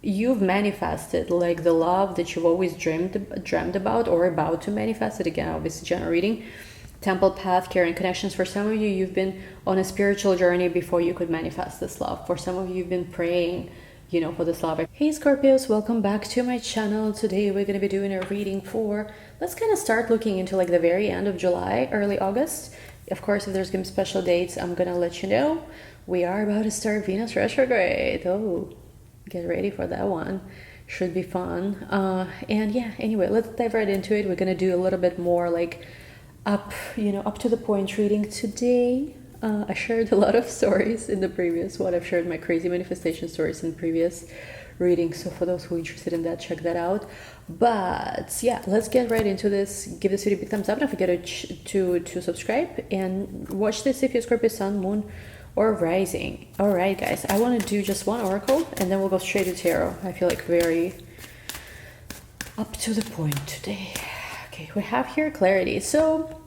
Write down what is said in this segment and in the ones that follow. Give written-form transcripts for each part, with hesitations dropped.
you've manifested like the love that you've always dreamed about or about to manifest it. Again, obviously general reading. Temple path, caring connections. For some of you, you've been on a spiritual journey before you could manifest this love. For some of you, you've been praying, for this love. Hey Scorpios, welcome back to my channel. Today we're going to be doing a reading for, let's kind of start looking into like the very end of July, early August. Of course, if there's going to be special dates, I'm going to let you know. We are about to start Venus retrograde. Oh, get ready for that one. Should be fun. And yeah, anyway, let's dive right into it. We're going to do a little bit more like up to the point reading today. I shared a lot of stories in the previous one. I've shared my crazy manifestation stories in previous readings, so for those who are interested in that, check that out. But yeah, let's get right into this. Give this video a big thumbs up. Don't forget to subscribe and watch this if you're Scorpio sun, moon, or rising. All right, guys, I want to do just one oracle and then we'll go straight to tarot. I feel like very up to the point today. Okay, we have here clarity. So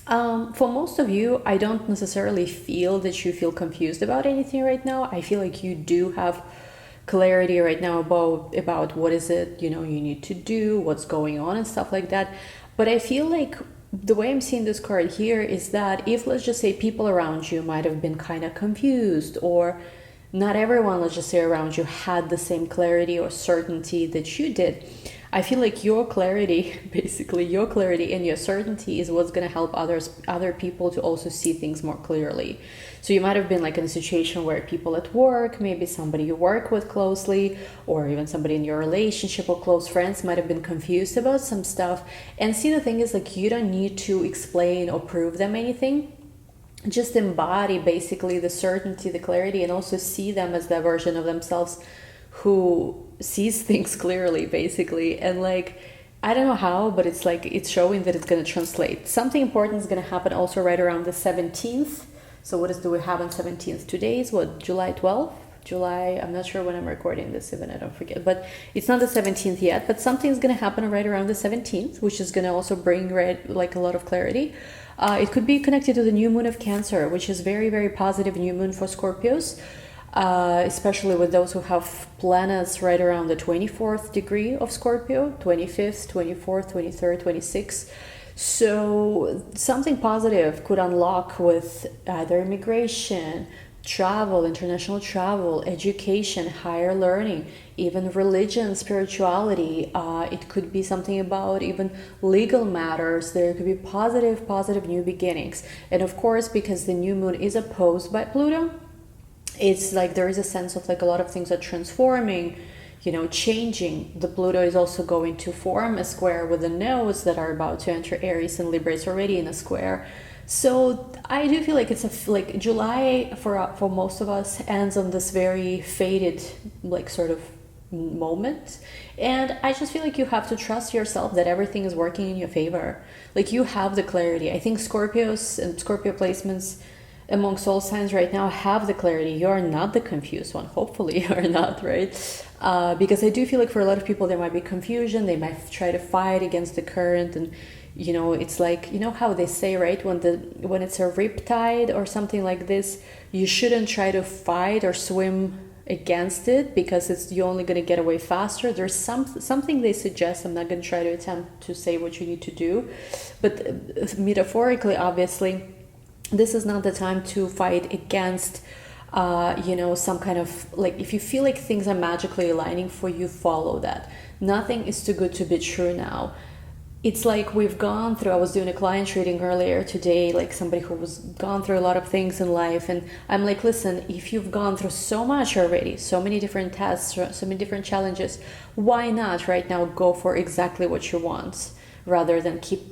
for most of you, I don't necessarily feel that you feel confused about anything right now. I feel like you do have clarity right now about what is it you need to do, what's going on and stuff like that. But I feel like the way I'm seeing this card here is that if, let's just say, people around you might have been kind of confused, or not everyone, let's just say, around you had the same clarity or certainty that you did, I feel like your clarity, basically your clarity and your certainty is what's going to help other people to also see things more clearly. So you might have been like in a situation where people at work, maybe somebody you work with closely, or even somebody in your relationship or close friends might have been confused about some stuff. And see, the thing is, like, you don't need to explain or prove them anything. Just embody basically the certainty, the clarity, and also see them as that version of themselves who sees things clearly, basically. And like, I don't know how, but it's like it's showing that it's going to translate. Something important is going to happen also right around the 17th. So what do we have on 17th? Today is what, July 12th? I'm not sure when I'm recording this, even I don't forget, but it's not the 17th yet, but something's going to happen right around the 17th, which is going to also bring like a lot of clarity. It could be connected to the new moon of Cancer, which is very, very positive new moon for Scorpios. Especially with those who have planets right around the 24th degree of Scorpio, 25th, 24th, 23rd, 26th. So something positive could unlock with either immigration, travel, international travel, education, higher learning, even religion, spirituality. It could be something about even legal matters. There could be positive new beginnings. And of course, because the new moon is opposed by Pluto, it's like there is a sense of like a lot of things are transforming, changing. The Pluto is also going to form a square with the nodes that are about to enter Aries, and Libra is already in a square. So I do feel like it's like July for most of us ends on this very faded like sort of moment, and I just feel like you have to trust yourself that everything is working in your favor. Like, you have the clarity. I think Scorpios and Scorpio placements amongst all signs right now have the clarity. You're not the confused one. Hopefully you're not, right? Because I do feel like for a lot of people there might be confusion. They might try to fight against the current, and it's like, how they say, right, when it's a riptide or something like this, you shouldn't try to fight or swim against it, because you're only going to get away faster. There's something they suggest. I'm not going to try to attempt to say what you need to do, but metaphorically, obviously, this is not the time to fight against, some kind of, like, if you feel like things are magically aligning for you, follow that. Nothing is too good to be true now. It's like we've gone through, I was doing a client reading earlier today, like somebody who was gone through a lot of things in life. And I'm like, listen, if you've gone through so much already, so many different tests, so many different challenges, why not right now go for exactly what you want rather than keep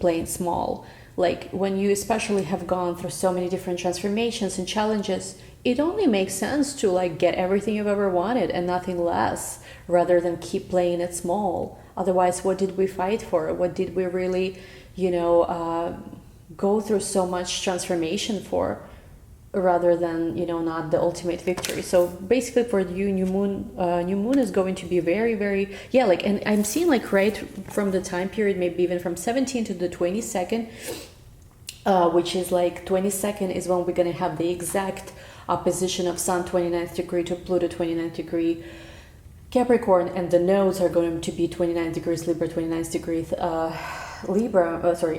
playing small? Like, when you especially have gone through so many different transformations and challenges, it only makes sense to like get everything you've ever wanted and nothing less, rather than keep playing it small. Otherwise, what did we fight for? What did we really, go through so much transformation for, rather than, not the ultimate victory? So basically for you, new moon is going to be very, very, and I'm seeing like right from the time period, maybe even from 17 to the 22nd, which is like 22nd is when we're going to have the exact opposition of Sun 29th degree to Pluto 29th degree. Capricorn, and the nodes are going to be 29 degrees Libra, 29 degrees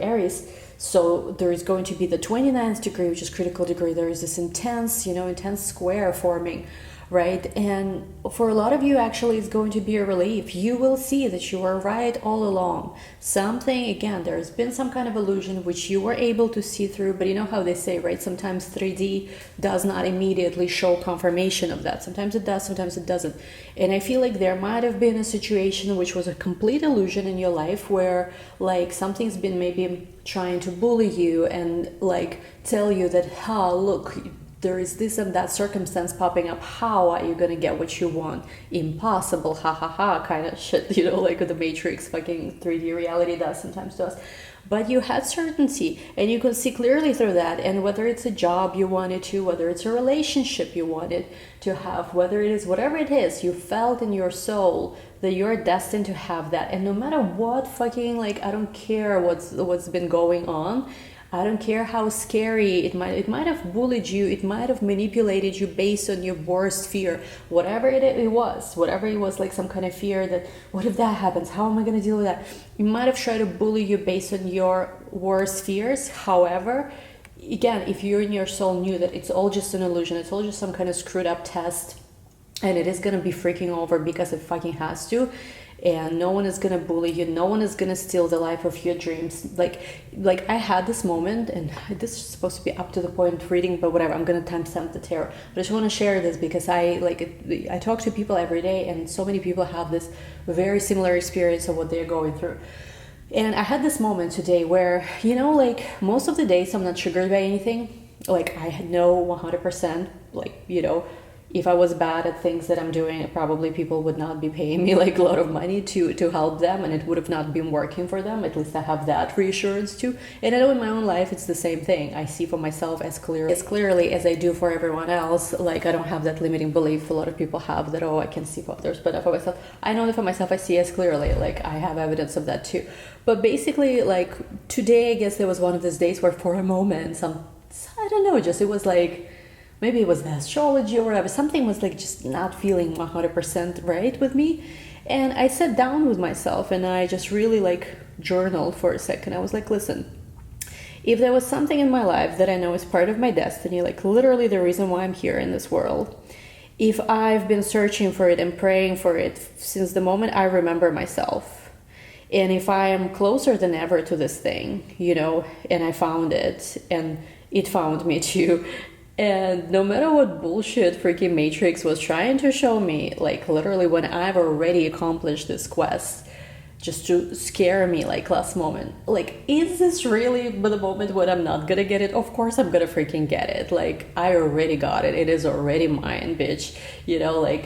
Aries. So there is going to be the 29th degree, which is critical degree. There is this intense, intense square forming, right? And for a lot of you, actually, it's going to be a relief. You will see that you were right all along. Something, again, there's been some kind of illusion which you were able to see through, but you know how they say, right? Sometimes 3D does not immediately show confirmation of that. Sometimes it does, sometimes it doesn't. And I feel like there might have been a situation which was a complete illusion in your life where like something's been maybe trying to bully you and like tell you that, look, there is this and that circumstance popping up. How are you gonna get what you want? Impossible, ha ha ha, kind of shit, like the Matrix fucking 3D reality does sometimes to us. But you had certainty and you could see clearly through that. And whether it's a job you wanted to, whether it's a relationship you wanted to have, whether it is whatever it is, you felt in your soul that you're destined to have that. And no matter what fucking, like, I don't care what's been going on. I don't care how scary it might have bullied you, it might have manipulated you based on your worst fear, whatever it was, like some kind of fear that, what if that happens? How am I going to deal with that? It might have tried to bully you based on your worst fears. However, again, if you in your soul knew that it's all just an illusion, it's all just some kind of screwed up test, and it is going to be freaking over because it fucking has to, and no one is gonna bully you, no one is gonna steal the life of your dreams. Like I had this moment, and this is supposed to be up to the point reading, but whatever, I'm gonna timestamp the tarot. But I just want to share this because I talk to people every day, and so many people have this very similar experience of what they're going through. And I had this moment today where, like most of the days I'm not triggered by anything. Like I know 100%, like, if I was bad at things that I'm doing, probably people would not be paying me like a lot of money to help them, and it would have not been working for them. At least I have that reassurance too. And I know in my own life it's the same thing. I see for myself as clearly as I do for everyone else. Like I don't have that limiting belief a lot of people have that, I can see for others, but for myself, I know that for myself I see as clearly. Like I have evidence of that too. But basically, like today, I guess there was one of those days where for a moment, I don't know, just it was like, maybe it was the astrology or whatever, something was like just not feeling 100% right with me. And I sat down with myself and I just really like journaled for a second. I was like, listen, if there was something in my life that I know is part of my destiny, like literally the reason why I'm here in this world, if I've been searching for it and praying for it since the moment I remember myself, and if I am closer than ever to this thing, and I found it and it found me too, and no matter what bullshit freaking Matrix was trying to show me, like literally when I've already accomplished this quest, just to scare me like last moment, like, is this really the moment when I'm not gonna get it? Of course I'm gonna freaking get it. Like I already got it. It is already mine, bitch.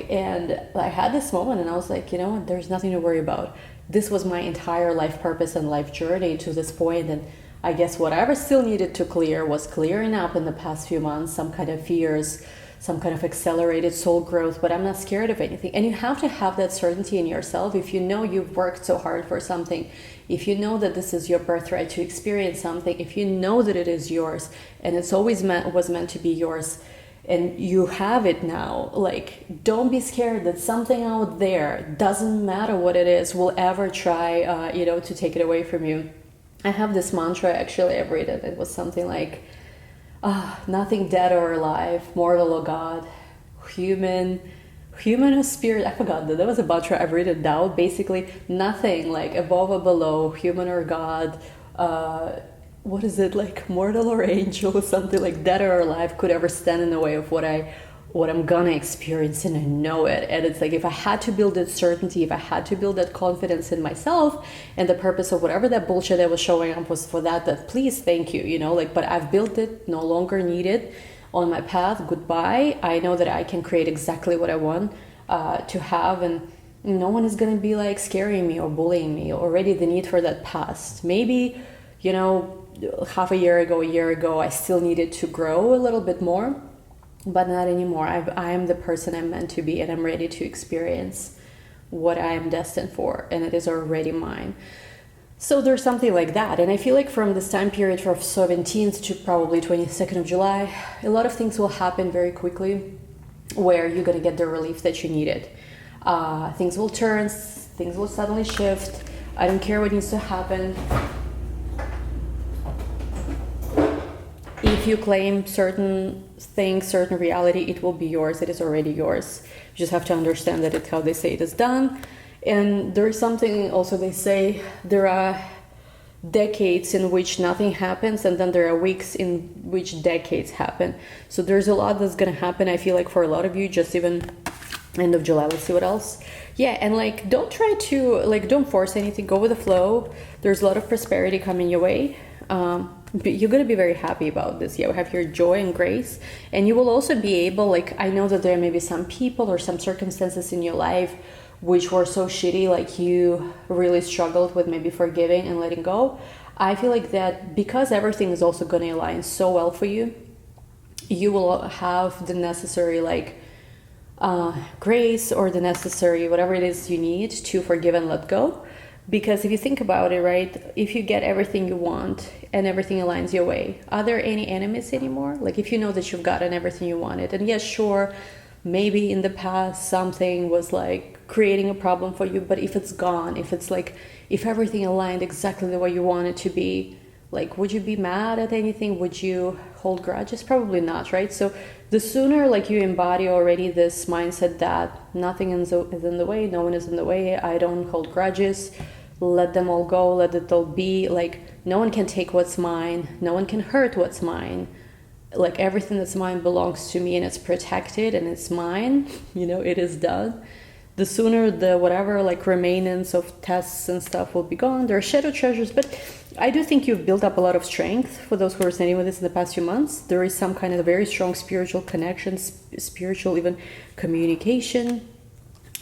And I had this moment and I was like, there's nothing to worry about. This was my entire life purpose and life journey to this point, and I guess whatever still needed to clear was clearing up in the past few months, some kind of fears, some kind of accelerated soul growth, but I'm not scared of anything. And you have to have that certainty in yourself. If you know you've worked so hard for something, if you know that this is your birthright to experience something, if you know that it is yours and it's always was meant to be yours, and you have it now, like, don't be scared that something out there, doesn't matter what it is, will ever try, to take it away from you. I have this mantra, actually, I've read it. It was something like, nothing dead or alive, mortal or God, human or spirit. I forgot that. That was a mantra. I've read it down. Basically, nothing like above or below, human or God, what is it, like mortal or angel, something like dead or alive could ever stand in the way of what I'm gonna experience, and I know it. And it's like, if I had to build that certainty, if I had to build that confidence in myself, and the purpose of whatever that bullshit that was showing up was for that please, thank you, but I've built it, no longer need it on my path, goodbye. I know that I can create exactly what I want to have, and no one is gonna be like scaring me or bullying me. Already the need for that passed. Maybe, half a year ago, I still needed to grow a little bit more, but not anymore. I am the person I'm meant to be, and I'm ready to experience what I am destined for, and it is already mine. So there's something like that. And I feel like from this time period from 17th to probably 22nd of July, a lot of things will happen very quickly where you're going to get the relief that you needed. Things will turn, things will suddenly shift. I don't care what needs to happen. If you claim certain things, certain reality, it will be yours. It is already yours. You just have to understand that it's how they say it is done. And there is something also they say, there are decades in which nothing happens, and then there are weeks in which decades happen. So there's a lot that's gonna happen, I feel like, for a lot of you, just even end of July. Let's see what else. Yeah, and like, don't try to, like, don't force anything, go with the flow. There's a lot of prosperity coming your way. But you're going to be very happy about this. You have your joy and grace, and you will also be able, like, I know that there may be some people or some circumstances in your life which were so shitty, like you really struggled with maybe forgiving and letting go. I feel like that because everything is also going to align so well for you, you will have the necessary, like, grace, or the necessary whatever it is you need to forgive and let go. Because if you think about it, right, if you get everything you want and everything aligns your way, are there any enemies anymore? Like, if you know that you've gotten everything you wanted, and yes, sure, maybe in the past something was like creating a problem for you, but if it's gone, if it's like, if everything aligned exactly the way you want it to be, like, would you be mad at anything? Would you hold grudges? Probably not, right? So the sooner, like, you embody already this mindset that nothing is in the way, no one is in the way, I don't hold grudges, let them all go, let it all be, like, no one can take what's mine, no one can hurt what's mine, like, everything that's mine belongs to me and it's protected and it's mine, you know, it is done. The sooner the whatever, like, remainance of tests and stuff will be gone. There are shadow treasures, but I do think you've built up a lot of strength. For those who are standing with this in the past few months, there is some kind of very strong spiritual connection, spiritual even communication.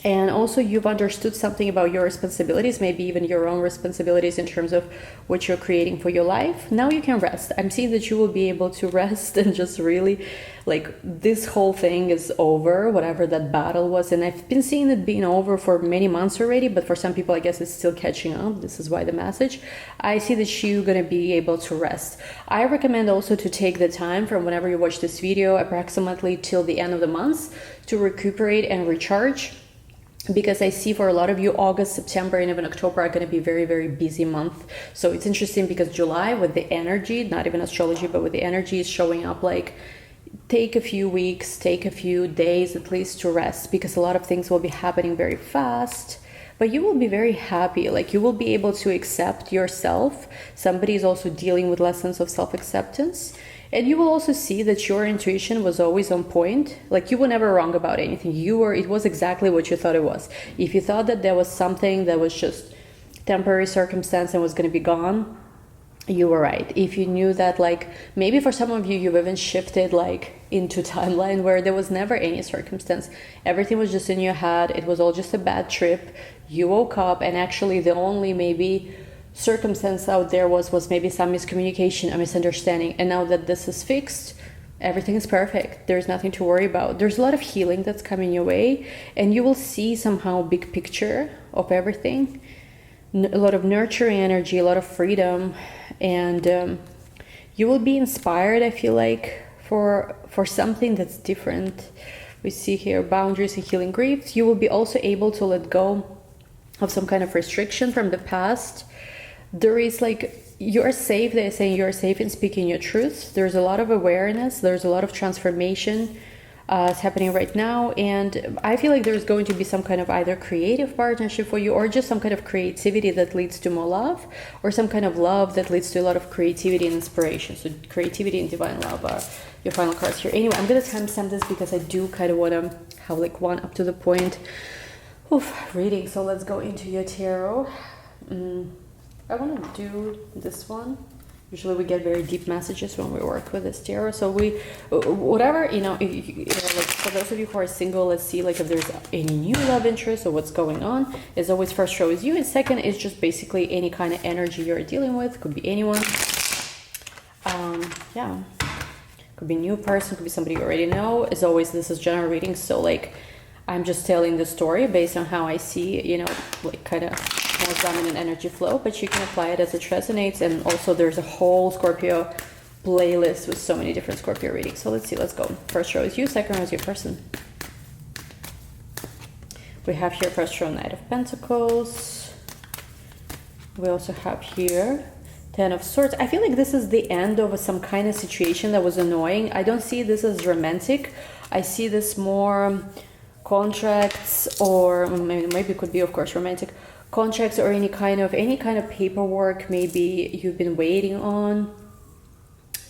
And also you've understood something about your responsibilities, maybe even your own responsibilities in terms of what you're creating for your life. Now you can rest. I'm seeing that you will be able to rest and just really, like, this whole thing is over, whatever that battle was. And I've been seeing it being over for many months already, but for some people, I guess it's still catching up. This is why the message. I see that you're going to be able to rest. I recommend also to take the time from whenever you watch this video, approximately till the end of the month, to recuperate and recharge. Because I see for a lot of you, August, September, and even October are going to be very, very busy month. So it's interesting because July, with the energy, not even astrology, but with the energy, is showing up like, take a few weeks, take a few days at least to rest, because a lot of things will be happening very fast. But you will be very happy, like, you will be able to accept yourself. Somebody is also dealing with lessons of self-acceptance. And you will also see that your intuition was always on point. Like, you were never wrong about anything. It was exactly what you thought it was. If you thought that there was something that was just temporary circumstance and was going to be gone, you were right. If you knew that, like, maybe for some of you, you've even shifted, like, into timeline where there was never any circumstance. Everything was just in your head. It was all just a bad trip. You woke up, and actually the only maybe circumstance out there was maybe some miscommunication, a misunderstanding, and now that this is fixed, everything is perfect. There's nothing to worry about. There's a lot of healing that's coming your way, and you will see somehow big picture of everything, a lot of nurturing energy, a lot of freedom, and you will be inspired, I feel like, for something that's different. We see here boundaries and healing griefs. You will be also able to let go of some kind of restriction from the past. There is, like, you're safe. They're saying you're safe in speaking your truth. There's a lot of awareness. There's a lot of transformation is happening right now. And I feel like there's going to be some kind of either creative partnership for you, or just some kind of creativity that leads to more love, or some kind of love that leads to a lot of creativity and inspiration. So creativity and divine love are your final cards here. Anyway, I'm going to timestamp this because I do kind of want to have, like, one up to the point reading. So let's go into your tarot. I want to do this one. Usually we get very deep messages when we work with this tarot. So whatever, like, for those of you who are single, let's see, like, if there's any new love interest or what's going on. As always, first row is you, and second is just basically any kind of energy you're dealing with. Could be anyone. Yeah. Could be a new person, could be somebody you already know. As always, this is general reading. So, like, I'm just telling the story based on how I see, like, kind of more dominant energy flow, but you can apply it as it resonates. And also there's a whole Scorpio playlist with so many different Scorpio readings. So let's see, let's go. First row is you, second row is your person. We have here first row Knight of Pentacles. We also have here Ten of Swords. I feel like this is the end of some kind of situation that was annoying. I don't see this as romantic. I see this more contracts, or maybe it could be, of course, romantic contracts, or any kind of paperwork maybe you've been waiting on,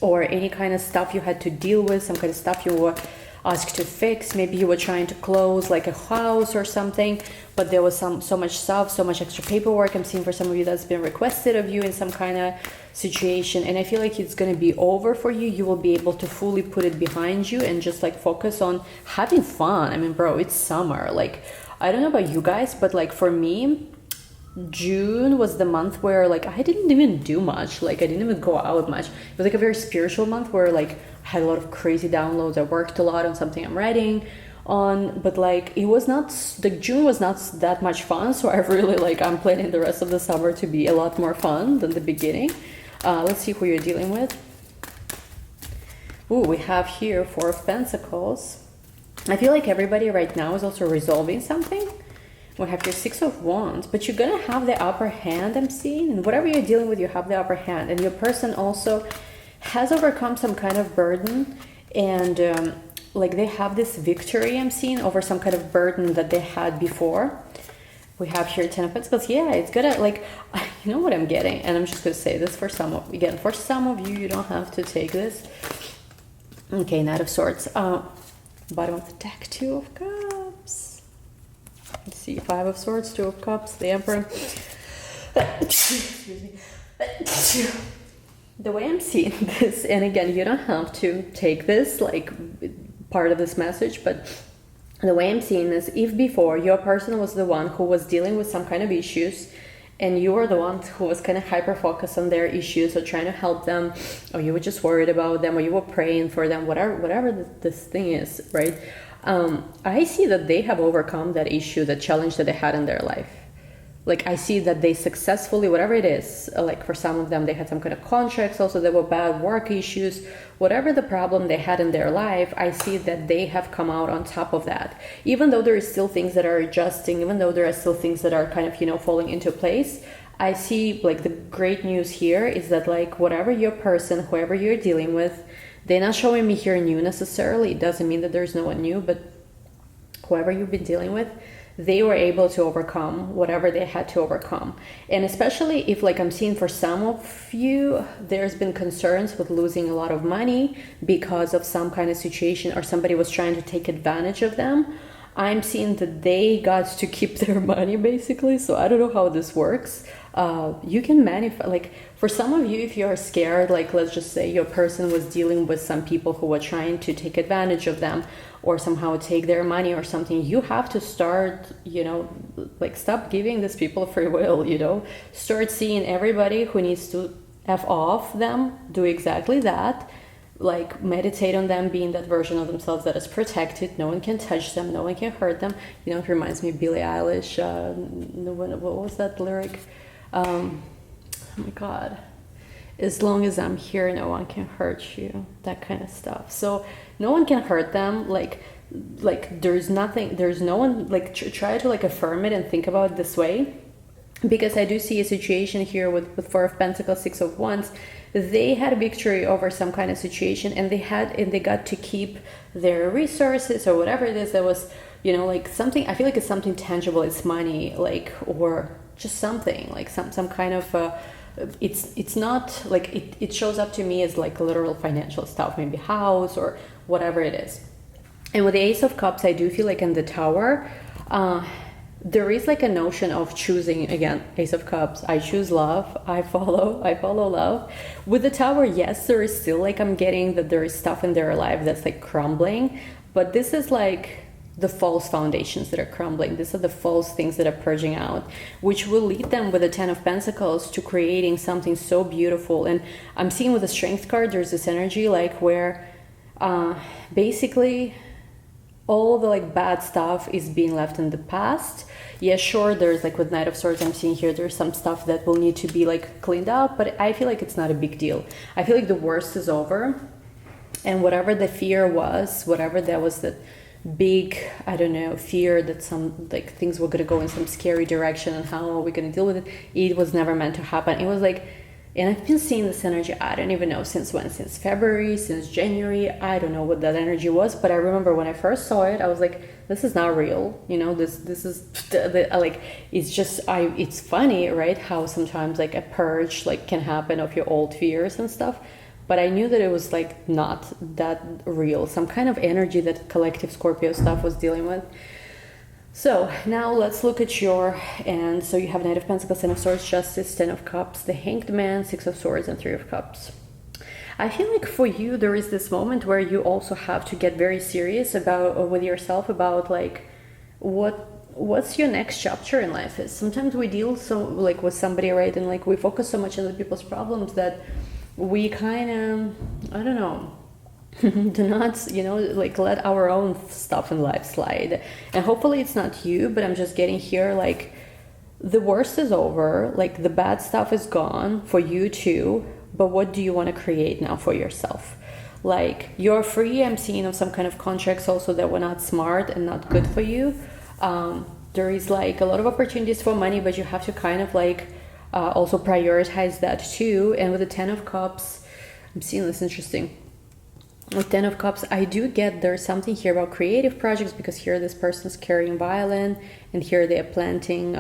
or any kind of stuff you had to deal with, some kind of stuff you were asked to fix. Maybe you were trying to close like a house or something, but there was so much stuff, so much extra paperwork. I'm seeing for some of you that's been requested of you in some kind of situation, and I feel like it's going to be over for you. You will be able to fully put it behind you and just like focus on having fun. I mean, bro, it's summer. Like, I don't know about you guys, but like for me, June was the month where like I didn't even do much. Like I didn't even go out much. It was like a very spiritual month where like I had a lot of crazy downloads. I worked a lot on something I'm writing on, but like it was not, like June was not that much fun. So I really like, I'm planning the rest of the summer to be a lot more fun than the beginning. Let's see who you're dealing with. Ooh, we have here Four of Pentacles. I feel like everybody right now is also resolving something. We have your Six of Wands, but you're gonna have the upper hand, I'm seeing, and whatever you're dealing with, you have the upper hand, and your person also has overcome some kind of burden, and like they have this victory, I'm seeing, over some kind of burden that they had before. We have here Ten of Pentacles. Yeah, it's gonna, like, you know what I'm getting, and I'm just gonna say this for some of, again, for some of you, you don't have to take this. Okay, Knight of Swords. Bottom of the deck, Two of Cups. Let's see, Five of Swords, Two of Cups, the Emperor. Excuse me. The way I'm seeing this, and again, you don't have to take this like part of this message, but the way I'm seeing this, if before your person was the one who was dealing with some kind of issues, and you were the one who was kind of hyper focused on their issues or trying to help them, or you were just worried about them, or you were praying for them, whatever this thing is, right? I see that they have overcome that issue, that challenge that they had in their life. Like I see that they successfully, whatever it is, like for some of them, they had some kind of contracts, also there were bad work issues, whatever the problem they had in their life, I see that they have come out on top of that. Even though there is still things that are adjusting, even though there are still things that are kind of, you know, falling into place, I see like the great news here is that like whatever your person, whoever you're dealing with, they're not showing me here new necessarily. It doesn't mean that there's no one new, but whoever you've been dealing with, they were able to overcome whatever they had to overcome. And especially if, like I'm seeing for some of you, there's been concerns with losing a lot of money because of some kind of situation, or somebody was trying to take advantage of them. I'm seeing that they got to keep their money basically. So I don't know how this works. You can manifest, like for some of you, if you're scared, like let's just say your person was dealing with some people who were trying to take advantage of them or somehow take their money or something, you have to start, you know, like stop giving these people free will, you know, start seeing everybody who needs to F off them, do exactly that. Like meditate on them being that version of themselves that is protected. No one can touch them, no one can hurt them. You know, it reminds me of Billie Eilish. What was that lyric? Oh my God. As long as I'm here, no one can hurt you. That kind of stuff. So no one can hurt them. Like there's nothing, there's no one, like try to like affirm it and think about it this way. Because I do see a situation here with Four of Pentacles, Six of Wands. They had a victory over some kind of situation, and they got to keep their resources or whatever it is that was, you know, like something, I feel like it's something tangible, it's money, like, or just something like some kind of, it's not like, it shows up to me as like literal financial stuff, maybe house or whatever it is. And with the Ace of Cups, I do feel like in the Tower, there is like a notion of choosing, again, Ace of Cups, I choose love, I follow love. With the Tower, yes, there is still like, I'm getting that there is stuff in their life that's like crumbling, but this is like the false foundations that are crumbling. These are the false things that are purging out, which will lead them with the Ten of Pentacles to creating something so beautiful. And I'm seeing with the Strength card, there's this energy like where basically all the like bad stuff is being left in the past. Yeah, sure, there's like with Knight of Swords, I'm seeing here, there's some stuff that will need to be like cleaned up, but I feel like it's not a big deal. I feel like the worst is over, and whatever the fear was, whatever that was that big, I don't know, fear that some like things were gonna go in some scary direction and how are we gonna deal with it. It was never meant to happen. It was like, and I've been seeing this energy, I don't even know since when, since February, since January. I don't know what that energy was, but I remember when I first saw it, I was like, this is not real. You know, this is like, it's just, it's funny, right? How sometimes like a purge like can happen of your old fears and stuff. But I knew that it was like not that real, some kind of energy that collective Scorpio stuff was dealing with. So now let's look at your, and so you have Knight of Pentacles, Ten of Swords, Justice, Ten of Cups, the Hanged Man, Six of Swords, and Three of Cups. I feel like for you, there is this moment where you also have to get very serious about with yourself about like what's your next chapter in life is. Sometimes we deal so like with somebody, right, and like we focus so much on the people's problems that we kind of, I don't know, do not, you know, like let our own stuff in life slide. And hopefully it's not you, but I'm just getting here like the worst is over, like the bad stuff is gone for you too, but what do you want to create now for yourself? Like you're free, I'm seeing of some kind of contracts also that were not smart and not good for you. There is like a lot of opportunities for money, but you have to kind of like also prioritize that too. And with the Ten of Cups, I'm seeing this interesting. With Ten of Cups, I do get there's something here about creative projects, because here this person's carrying violin and here they're planting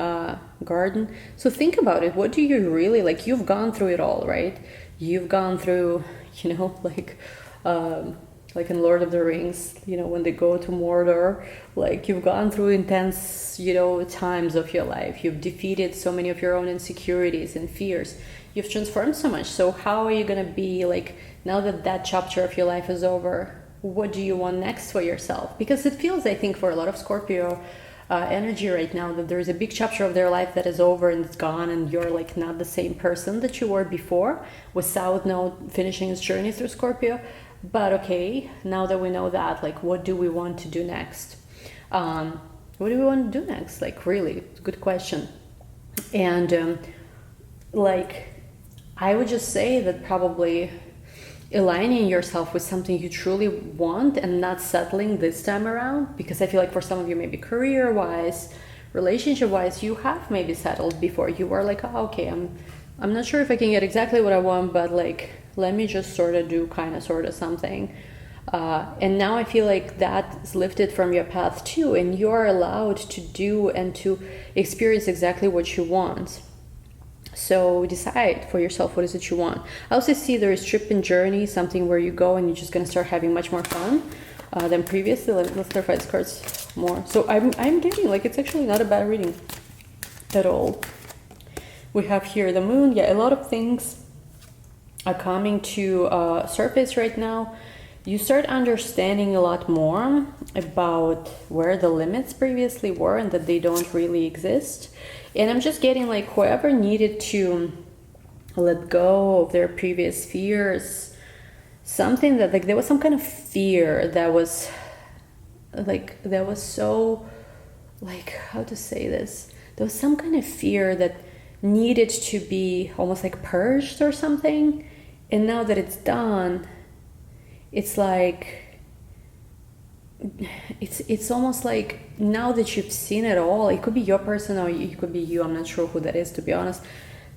garden. So think about it. What do you really like? You've gone through it all, right? You've gone through, you know, like in Lord of the Rings, you know, when they go to Mordor, like you've gone through intense, you know, times of your life. You've defeated so many of your own insecurities and fears. You've transformed so much. So how are you going to be like, now that that chapter of your life is over, what do you want next for yourself? Because it feels, I think, for a lot of Scorpio energy right now, that there's a big chapter of their life that is over and it's gone, and you're like not the same person that you were before, with South Node finishing its journey through Scorpio. But okay, now that we know that, like, what do we want to do next? What do we want to do next? Like, really, it's a good question. And like, I would just say that probably aligning yourself with something you truly want and not settling this time around, because I feel like for some of you, maybe career-wise, relationship-wise, you have maybe settled before. You were like, oh, okay, I'm not sure if I can get exactly what I want, but like, let me just sort of do kind of sort of something. And now I feel like that's lifted from your path too, and you're allowed to do and to experience exactly what you want. So decide for yourself, what is it you want. I also see there is trip and journey, something where you go and you're just going to start having much more fun than previously. Let's clarify these cards more. So I'm getting like, it's actually not a bad reading at all. We have here the moon. Yeah, a lot of things are coming to surface right now. You start understanding a lot more about where the limits previously were and that they don't really exist. And I'm just getting like, whoever needed to let go of their previous fears, something that like, there was some kind of fear that was like, that was so like, how to say this? There was some kind of fear that needed to be almost like purged or something. And now that it's done, it's like, it's almost like, now that you've seen it all, it could be your person or it could be you, I'm not sure who that is, to be honest.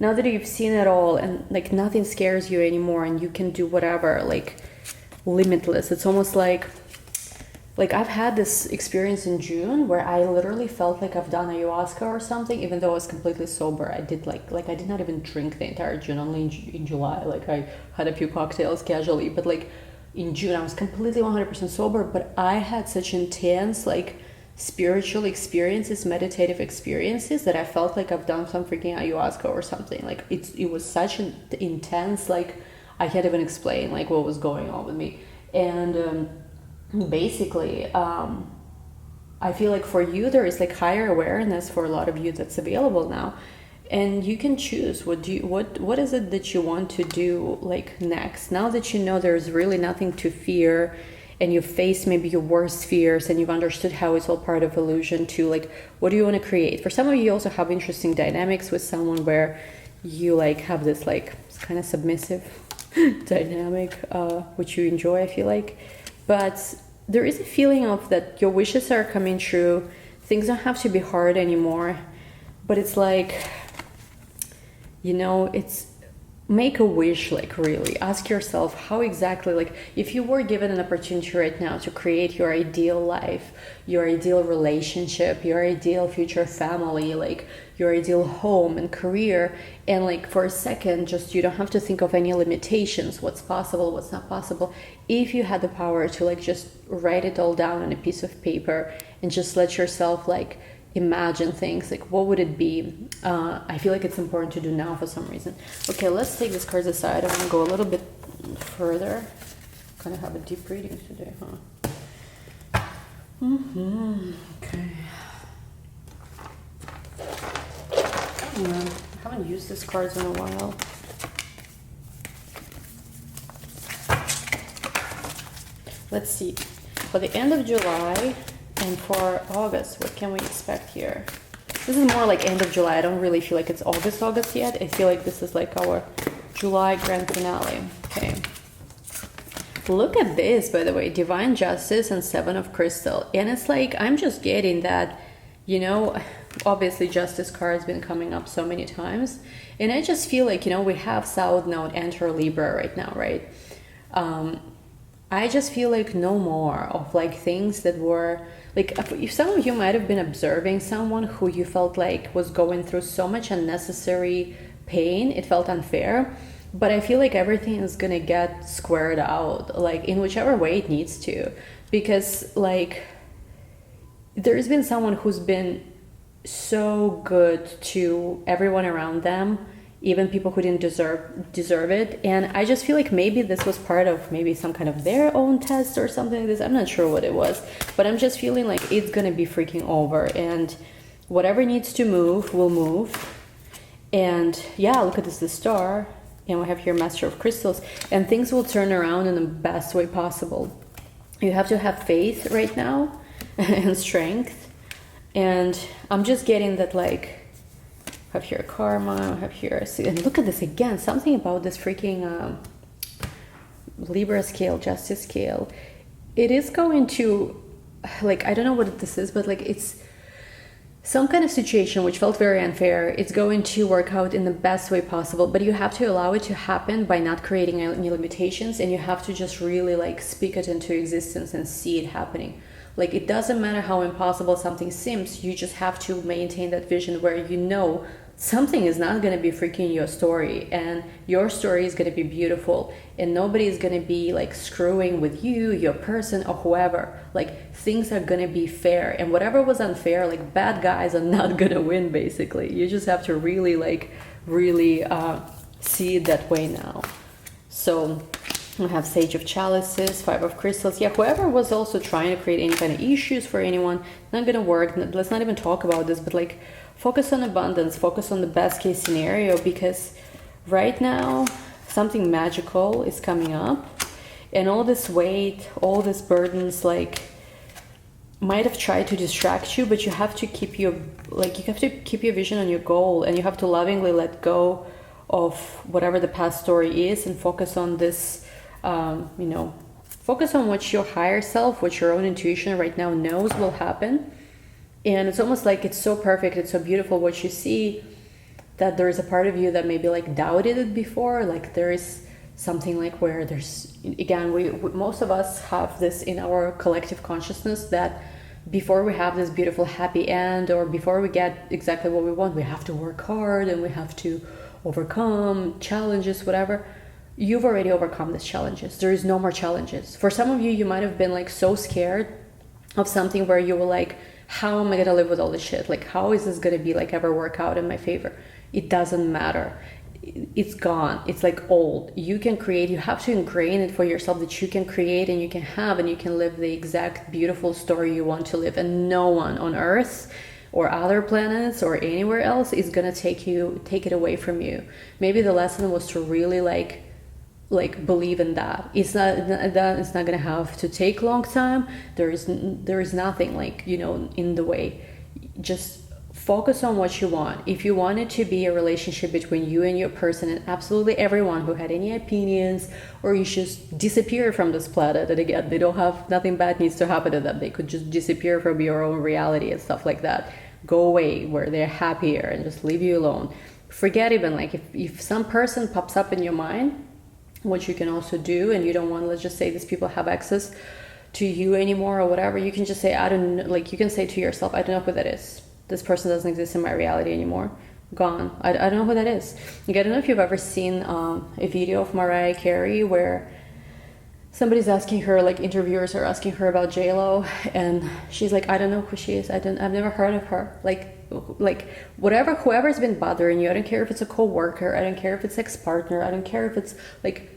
Now that you've seen it all and like nothing scares you anymore and you can do whatever, like limitless. It's almost like I've had this experience in June where I literally felt like I've done ayahuasca or something, even though I was completely sober. I did like I did not even drink the entire June, only in July. Like I had a few cocktails casually, but like in June I was completely 100% sober, but I had such intense like spiritual experiences, meditative experiences, that I felt like I've done some freaking ayahuasca or something. Like it was such an intense, like I can't even explain like what was going on with me. And basically I feel like for you there is like higher awareness for a lot of you that's available now, and you can choose what is it that you want to do like next, now that you know there's really nothing to fear and you face maybe your worst fears and you've understood how it's all part of illusion to like, what do you want to create? For some of you also have interesting dynamics with someone where you like have this like kind of submissive dynamic which you enjoy, I feel like. But there is a feeling of that your wishes are coming true. Things don't have to be hard anymore. But it's like, it's make a wish, like really ask yourself how exactly, like if you were given an opportunity right now to create your ideal life, your ideal relationship, your ideal future family, like your ideal home and career, and like for a second, just you don't have to think of any limitations, what's possible, what's not possible. If you had the power to like just write it all down on a piece of paper and just let yourself like imagine things, like what would it be? I feel like it's important to do now for some reason. Okay, let's take these cards aside. I want to go a little bit further. Kind of have a deep reading today, huh? Okay. I haven't used these cards in a while. Let's see. For the end of July and for August, what can we expect here? This is more like end of July. I don't really feel like it's August yet. I feel like this is like our July grand finale. Okay. Look at this, by the way. Divine Justice and Seven of Crystal. And it's like, I'm just getting that, obviously Justice card has been coming up so many times. And I just feel like, we have South Node enter Libra right now, right? I just feel like no more of like things that were like, if some of you might have been observing someone who you felt like was going through so much unnecessary pain, it felt unfair, but I feel like everything is gonna get squared out, like in whichever way it needs to, because like there's been someone who's been so good to everyone around them, even people who didn't deserve it. And I just feel like maybe this was part of maybe some kind of their own test or something like this. I'm not sure what it was, but I'm just feeling like it's gonna be freaking over, and whatever needs to move will move. And yeah, look at this, the star, and we have here Master of Crystals, and things will turn around in the best way possible. You have to have faith right now and strength. And I'm just getting that, like, have here karma, have here, and look at this again, something about this freaking Libra scale, justice scale. It is going to, like, I don't know what this is, but like it's some kind of situation which felt very unfair. It's going to work out in the best way possible, but you have to allow it to happen by not creating any limitations, and you have to just really like speak it into existence and see it happening. Like, it doesn't matter how impossible something seems, you just have to maintain that vision where something is not going to be freaking your story, and your story is going to be beautiful, and nobody is going to be like screwing with you, your person, or whoever. Like, things are going to be fair, and whatever was unfair, like bad guys are not going to win, basically. You just have to really see it that way now. So we have Sage of Chalices, Five of Crystals. Yeah, whoever was also trying to create any kind of issues for anyone, not gonna work. Let's not even talk about this, but like focus on abundance, focus on the best case scenario, because right now something magical is coming up, and all this weight, all these burdens, like, might have tried to distract you, but you have to keep your vision on your goal, and you have to lovingly let go of whatever the past story is and focus on this. Focus on what your higher self, what your own intuition right now knows will happen. And it's almost like it's so perfect, it's so beautiful what you see, that there is a part of you that maybe like doubted it before. Like, there is something like where there's, again, we most of us have this in our collective consciousness, that before we have this beautiful happy end, or before we get exactly what we want, we have to work hard and we have to overcome challenges, whatever. You've already overcome these challenges. There is no more challenges. For some of you, you might have been like so scared of something where you were like, how am I gonna live with all this shit? Like, how is this gonna be like ever work out in my favor? It doesn't matter. It's gone. It's like old. You can create. You have to ingrain it for yourself that you can create, and you can have, and you can live the exact beautiful story you want to live. And no one on Earth or other planets or anywhere else is gonna take it away from you. Maybe the lesson was to really like believe in that. It's not gonna have to take a long time. There is nothing like, in the way. Just focus on what you want. If you want it to be a relationship between you and your person, and absolutely everyone who had any opinions or issues disappear from this planet, and again, they don't have, nothing bad needs to happen to them, they could just disappear from your own reality and stuff like that, go away where they're happier and just leave you alone. Forget even like if some person pops up in your mind, what you can also do, and you don't want, let's just say these people have access to you anymore or whatever, you can just say, I don't know, like you can say to yourself, I don't know who that is. This person doesn't exist in my reality anymore. Gone. I don't know who that is. Like, I don't know if you've ever seen a video of Mariah Carey where somebody's asking her, like interviewers are asking her about J-Lo, and she's like, I don't know who she is. I've never heard of her. Like whoever's been bothering you, I don't care if it's a co-worker, I don't care if it's ex-partner, I don't care if it's like,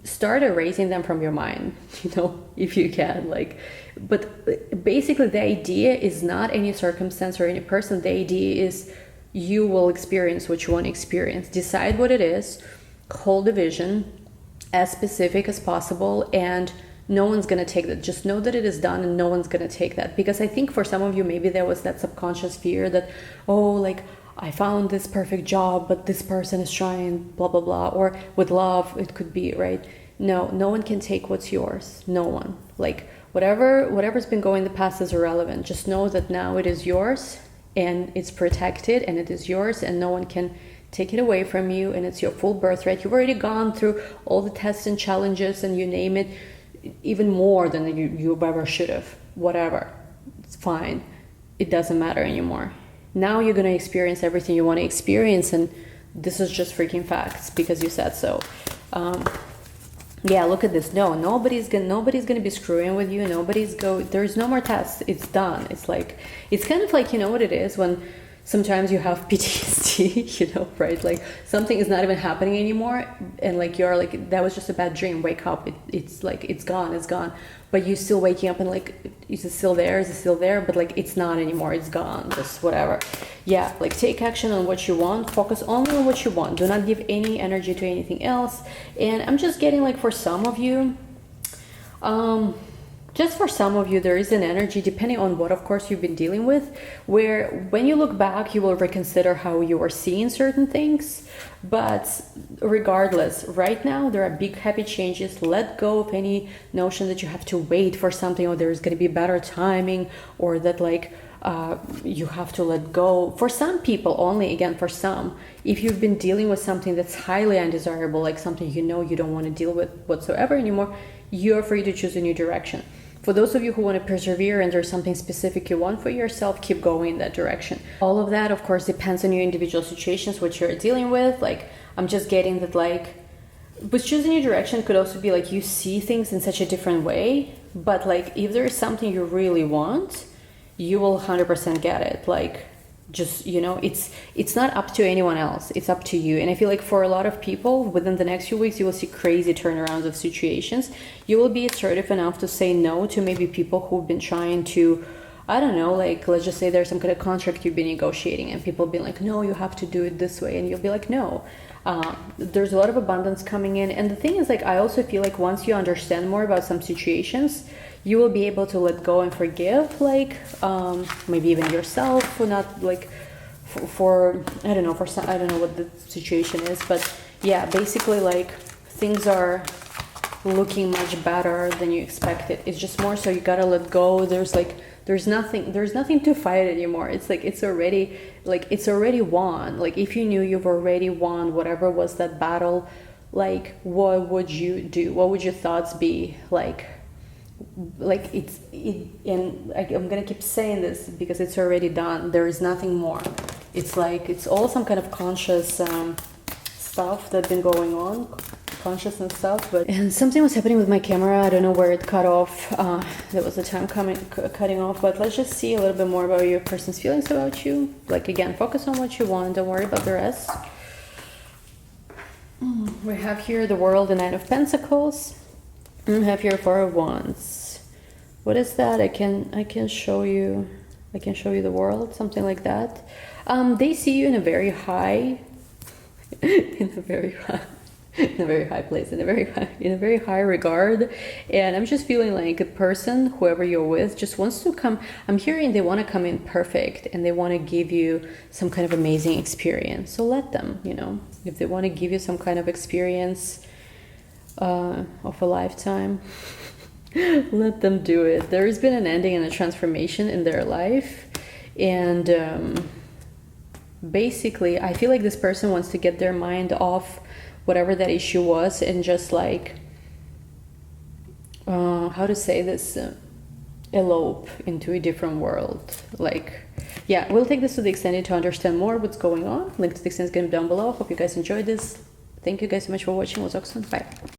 start erasing them from your mind, you know, if you can. Like, but basically the idea is not any circumstance or any person. The idea is you will experience what you want to experience. Decide what it is, hold the vision as specific as possible, and no one's going to take that. Just know that it is done, and no one's going to take that. Because I think for some of you, maybe there was that subconscious fear that, oh, like, I found this perfect job, but this person is trying blah, blah, blah. Or with love, it could be, right? No one can take what's yours. No one. Like, whatever's been going in the past is irrelevant. Just know that now it is yours, and it's protected, and it is yours, and no one can take it away from you, and it's your full birthright. You've already gone through all the tests and challenges, and you name it, even more than you ever should have. Whatever. It's fine. It doesn't matter anymore. Now you're going to experience everything you want to experience, and this is just freaking facts because you said so. Yeah, look at this. No, nobody's gonna be screwing with you. There's no more tests. It's done. It's like, it's kind of like, you know what it is when sometimes you have PTSD, you know, right? Like something is not even happening anymore, and like you're like, that was just a bad dream. Wake up. It's like, it's gone. But you're still waking up and like, is it still there? Is it still there? But like, it's not anymore. It's gone. Just whatever. Yeah, like take action on what you want. Focus only on what you want. Do not give any energy to anything else. And I'm just getting like, for some of you, there is an energy, depending on what, of course, you've been dealing with, where when you look back, you will reconsider how you are seeing certain things. But regardless, right now, there are big, happy changes. Let go of any notion that you have to wait for something, or there's going to be better timing, or that like you have to let go. For some people only, again, for some, if you've been dealing with something that's highly undesirable, like something you know you don't want to deal with whatsoever anymore, you're free to choose a new direction. For those of you who want to persevere and there's something specific you want for yourself, keep going in that direction. All of that, of course, depends on your individual situations, what you're dealing with. Like, I'm just getting that, like, but choosing your direction could also be like you see things in such a different way. But like, if there's something you really want, you will 100% get it. Like, just, you know, it's not up to anyone else, it's up to you. And I feel like for a lot of people, within the next few weeks, you will see crazy turnarounds of situations. You will be assertive enough to say no to maybe people who've been trying to, I don't know, like, let's just say there's some kind of contract you've been negotiating, and people being like, no, you have to do it this way, and you'll be like, no. There's a lot of abundance coming in. And the thing is, like, I also feel like once you understand more about some situations, you will be able to let go and forgive, like, maybe even yourself, for not, like, for I don't know, for some, I don't know what the situation is, but yeah, basically, like, things are looking much better than you expected. It's just more so you gotta let go. There's nothing to fight anymore. It's like, it's already won. Like, if you knew you've already won whatever was that battle, like, what would you do? What would your thoughts be? And I'm gonna keep saying this because it's already done. There is nothing more. It's like, it's all some kind of conscious stuff that's been going on, consciousness stuff. And something was happening with my camera. I don't know where it cut off. There was a time cutting off. But let's just see a little bit more about your person's feelings about you. Like, again, focus on what you want. Don't worry about the rest. We have here the World, the Nine of Pentacles. We have here Four of Wands. What is that? I can show you. I can show you the World, something like that. They see you in a very high, in a very high place, in a very high regard. And I'm just feeling like a person, whoever you're with, just wants to come. I'm hearing they want to come in perfect and they want to give you some kind of amazing experience. So let them, you know, if they want to give you some kind of experience of a lifetime, let them do it. There has been an ending and a transformation in their life, and basically I feel like this person wants to get their mind off whatever that issue was and just like how to say this, elope into a different world. Like, yeah, we'll take this to the extended to understand more what's going on. Link to the extended is going to be down below. Hope you guys enjoyed this. Thank you guys so much for watching. We'll talk soon. Bye.